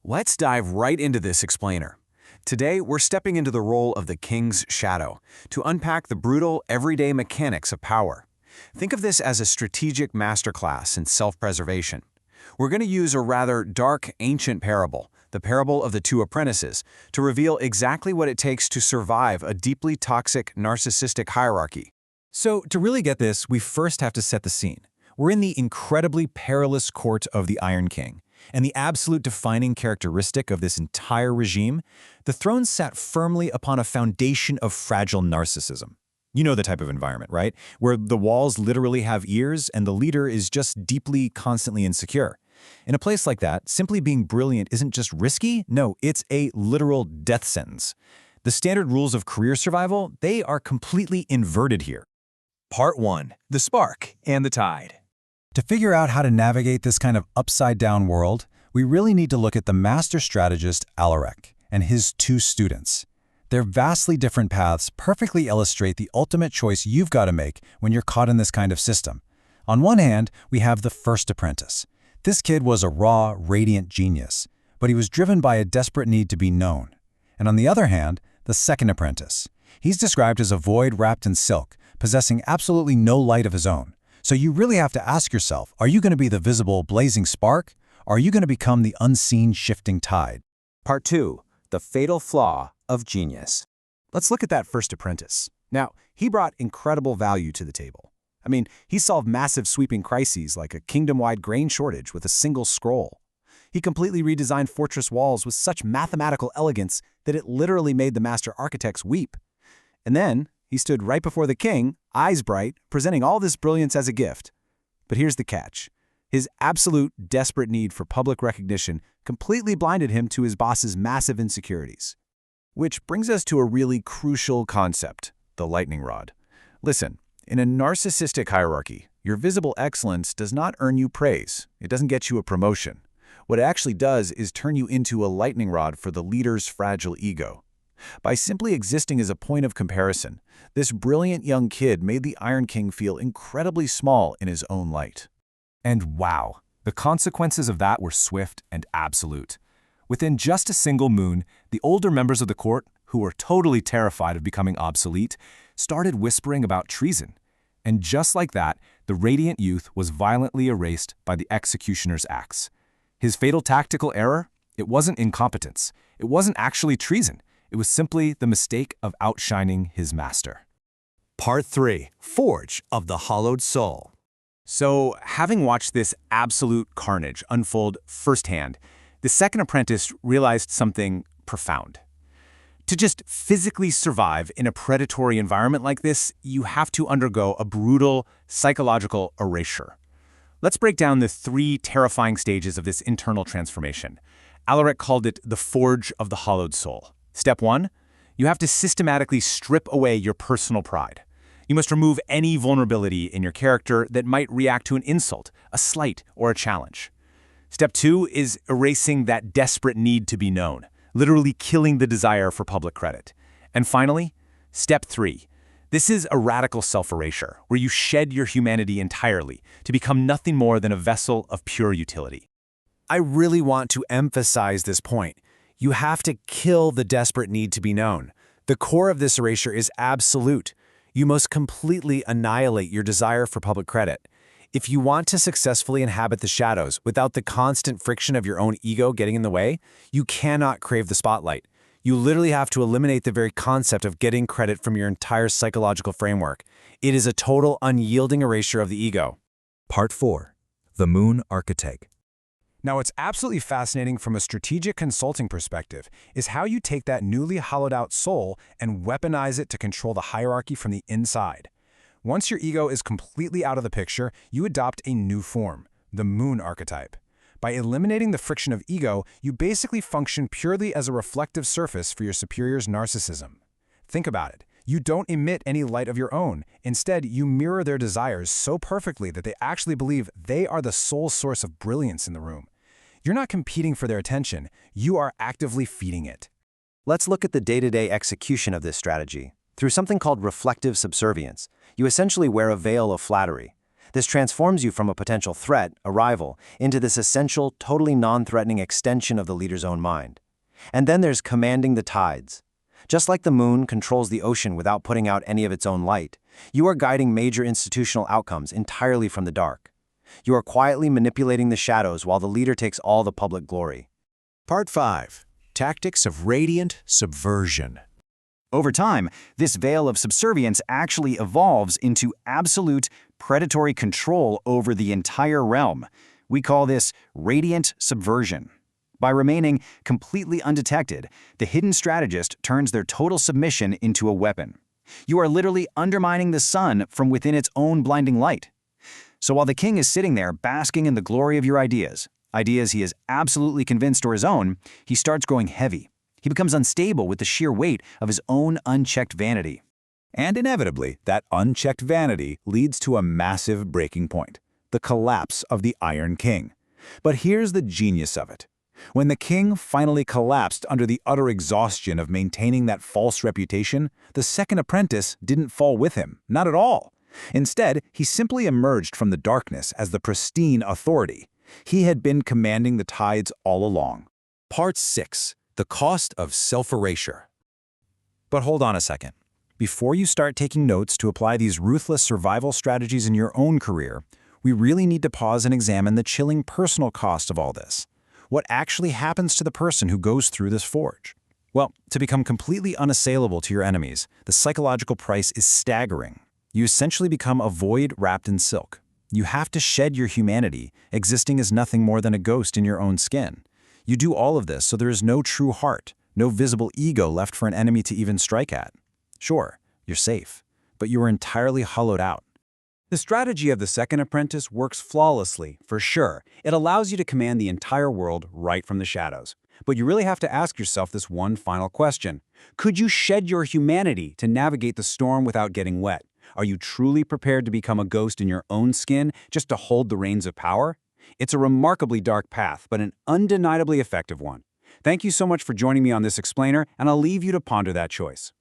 Let's dive right into this explainer. Today, we're stepping into the role of the king's shadow to unpack the brutal, everyday mechanics of power. Think of this as a strategic masterclass in self-preservation. We're going to use a rather dark, ancient parable, the parable of the Two Apprentices, to reveal exactly what it takes to survive a deeply toxic, narcissistic hierarchy. So, to really get this, we first have to set the scene. We're in the incredibly perilous court of the Iron King. And the absolute defining characteristic of this entire regime, the throne sat firmly upon a foundation of fragile narcissism. You know the type of environment, right? Where the walls literally have ears and the leader is just deeply, constantly insecure. In a place like that, simply being brilliant isn't just risky, no, it's a literal death sentence. The standard rules of career survival, they are completely inverted here. Part 1. The Spark and the Tide. To figure out how to navigate this kind of upside-down world, we really need to look at the master strategist Alaric and his two students. Their vastly different paths perfectly illustrate the ultimate choice you've got to make when you're caught in this kind of system. On one hand, we have the first apprentice. This kid was a raw, radiant genius, but he was driven by a desperate need to be known. And on the other hand, the second apprentice. He's described as a void wrapped in silk, possessing absolutely no light of his own. So you really have to ask yourself, are you going to be the visible, blazing spark, or are you going to become the unseen, shifting tide? Part 2. The fatal flaw of genius. Let's look at that first apprentice. Now, he brought incredible value to the table. He solved massive sweeping crises like a kingdom-wide grain shortage with a single scroll. He completely redesigned fortress walls with such mathematical elegance that it literally made the master architects weep. And then, he stood right before the king, eyes bright, presenting all this brilliance as a gift. But here's the catch. His absolute, desperate need for public recognition completely blinded him to his boss's massive insecurities. Which brings us to a really crucial concept, the lightning rod. Listen, in a narcissistic hierarchy, your visible excellence does not earn you praise. It doesn't get you a promotion. What it actually does is turn you into a lightning rod for the leader's fragile ego. By simply existing as a point of comparison, this brilliant young kid made the Iron King feel incredibly small in his own light. And wow, the consequences of that were swift and absolute. Within just a single moon, the older members of the court, who were totally terrified of becoming obsolete, started whispering about treason. And just like that, the radiant youth was violently erased by the executioner's axe. His fatal tactical error? It wasn't incompetence. It wasn't actually treason. It was simply the mistake of outshining his master. Part 3. Forge of the Hollowed Soul. So, having watched this absolute carnage unfold firsthand, the second apprentice realized something profound. To just physically survive in a predatory environment like this, you have to undergo a brutal psychological erasure. Let's break down the 3 terrifying stages of this internal transformation. Alaric called it the Forge of the Hollowed Soul. Step 1, you have to systematically strip away your personal pride. You must remove any vulnerability in your character that might react to an insult, a slight, or a challenge. Step 2 is erasing that desperate need to be known, literally killing the desire for public credit. And finally, Step 3. This is a radical self-erasure, where you shed your humanity entirely to become nothing more than a vessel of pure utility. I really want to emphasize this point. You have to kill the desperate need to be known. The core of this erasure is absolute. You must completely annihilate your desire for public credit. If you want to successfully inhabit the shadows without the constant friction of your own ego getting in the way, you cannot crave the spotlight. You literally have to eliminate the very concept of getting credit from your entire psychological framework. It is a total unyielding erasure of the ego. Part 4. The Moon Architect. Now, what's absolutely fascinating from a strategic consulting perspective is how you take that newly hollowed out soul and weaponize it to control the hierarchy from the inside. Once your ego is completely out of the picture, you adopt a new form, the moon archetype. By eliminating the friction of ego, you basically function purely as a reflective surface for your superior's narcissism. Think about it. You don't emit any light of your own. Instead, you mirror their desires so perfectly that they actually believe they are the sole source of brilliance in the room. You're not competing for their attention. You are actively feeding it. Let's look at the day-to-day execution of this strategy. Through something called reflective subservience, you essentially wear a veil of flattery. This transforms you from a potential threat, a rival, into this essential, totally non-threatening extension of the leader's own mind. And then there's commanding the tides. Just like the moon controls the ocean without putting out any of its own light, you are guiding major institutional outcomes entirely from the dark. You are quietly manipulating the shadows while the leader takes all the public glory. Part 5. Tactics of Radiant Subversion. Over time, this veil of subservience actually evolves into absolute predatory control over the entire realm. We call this radiant subversion. By remaining completely undetected, the hidden strategist turns their total submission into a weapon. You are literally undermining the sun from within its own blinding light. So while the king is sitting there basking in the glory of your ideas he is absolutely convinced are his own, he starts growing heavy. He becomes unstable with the sheer weight of his own unchecked vanity. And inevitably, that unchecked vanity leads to a massive breaking point, the collapse of the Iron King. But here's the genius of it. When the king finally collapsed under the utter exhaustion of maintaining that false reputation, the second apprentice didn't fall with him, not at all. Instead, he simply emerged from the darkness as the pristine authority. He had been commanding the tides all along. Part 6. The Cost of Self-Erasure. But hold on a second. Before you start taking notes to apply these ruthless survival strategies in your own career, we really need to pause and examine the chilling personal cost of all this. What actually happens to the person who goes through this forge? Well, to become completely unassailable to your enemies, the psychological price is staggering. You essentially become a void wrapped in silk. You have to shed your humanity, existing as nothing more than a ghost in your own skin. You do all of this so there is no true heart, no visible ego left for an enemy to even strike at. Sure, you're safe, but you are entirely hollowed out. The strategy of the second apprentice works flawlessly, for sure. It allows you to command the entire world right from the shadows. But you really have to ask yourself this one final question. Could you shed your humanity to navigate the storm without getting wet? Are you truly prepared to become a ghost in your own skin just to hold the reins of power? It's a remarkably dark path, but an undeniably effective one. Thank you so much for joining me on this explainer, and I'll leave you to ponder that choice.